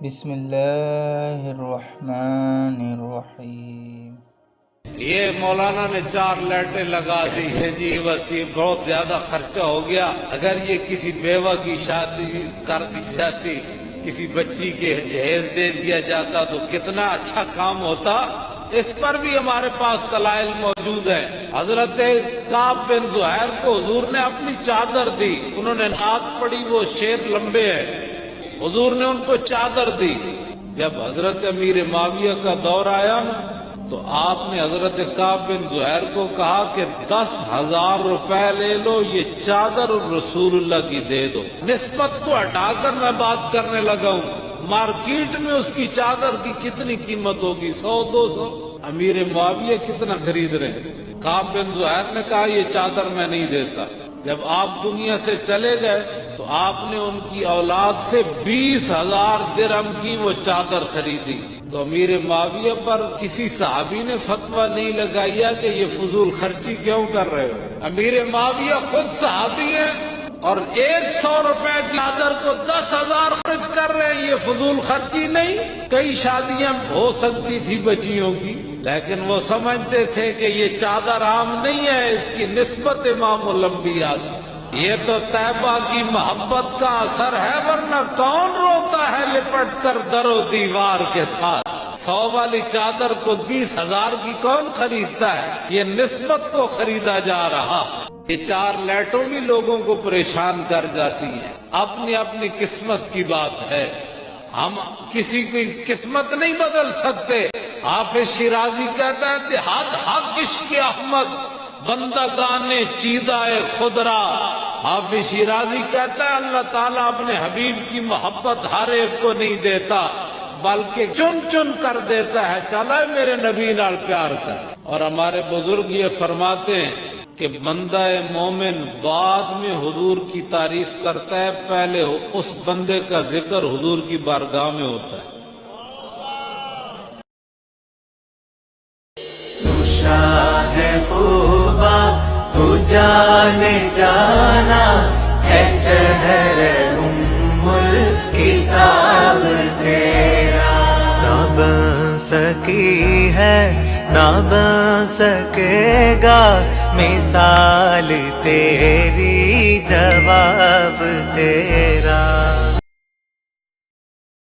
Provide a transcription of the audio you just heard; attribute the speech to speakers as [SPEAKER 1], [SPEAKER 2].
[SPEAKER 1] بسم اللہ الرحمن الرحیم۔
[SPEAKER 2] یہ مولانا نے 4 لائٹیں لگا دی ہے جی، بس یہ بہت زیادہ خرچہ ہو گیا۔ اگر یہ کسی بیوہ کی شادی کر دی جاتی، کسی بچی کے جہیز دے دیا جاتا تو کتنا اچھا کام ہوتا۔ اس پر بھی ہمارے پاس دلائل موجود ہیں۔ حضرت کعب بن زہیر کو حضور نے اپنی چادر دی، انہوں نے نعت پڑھی، وہ شعر لمبے ہیں، حضور نے ان کو چادر دی۔ جب حضرت امیر معاویہ کا دور آیا تو آپ نے حضرت کعب بن زہیر کو کہا کہ 10,000 روپے لے لو، یہ چادر رسول اللہ کی دے دو۔ نسبت کو ہٹا کر میں بات کرنے لگا ہوں، مارکیٹ میں اس کی چادر کی کتنی قیمت ہوگی؟ 100-200۔ امیر معاویہ کتنا خرید رہے ہیں؟ کعب بن زہیر نے کہا یہ چادر میں نہیں دیتا۔ جب آپ دنیا سے چلے گئے تو آپ نے ان کی اولاد سے 20,000 درہم کی وہ چادر خریدی۔ تو امیر معاویہ پر کسی صحابی نے فتویٰ نہیں لگایا کہ یہ فضول خرچی کیوں کر رہے ہو؟ امیر معاویہ خود صحابی ہیں اور 100 روپے کی چادر کو 10,000 خرچ کر رہے ہیں، یہ فضول خرچی نہیں؟ کئی شادیاں ہو سکتی تھی بچیوں کی، لیکن وہ سمجھتے تھے کہ یہ چادر عام نہیں ہے، اس کی نسبت امام الانبیاء سے۔ یہ تو طیبہ کی محبت کا اثر ہے، ورنہ کون روتا ہے لپٹ کر در و دیوار کے ساتھ؟ 100 والی چادر کو 20,000 کی کون خریدتا ہے؟ یہ نسبت کو خریدا جا رہا۔ یہ 4 لائٹوں بھی لوگوں کو پریشان کر جاتی ہیں۔ اپنی اپنی قسمت کی بات ہے، ہم کسی کی قسمت نہیں بدل سکتے۔ حافظ شیرازی کہتا ہے کہ حق عشق احمد بندہ گانے چیدائے خود را۔ حافظ شیرازی کہتا ہے اللہ تعالیٰ اپنے حبیب کی محبت ہر ایک کو نہیں دیتا، بلکہ چن چن کر دیتا ہے، چلا میرے نبی نال پیار کر۔ اور ہمارے بزرگ یہ فرماتے ہیں کہ بندہ مومن بعد میں حضور کی تعریف کرتا ہے، پہلے اس بندے کا ذکر حضور کی بارگاہ میں ہوتا ہے۔
[SPEAKER 3] تو شاہ خوبا تو جانے جانا ہے، چہر الکتاب تیرا نہ بن سکی ہے نہ بن سکے گا، مثال تیری جواب تیرا۔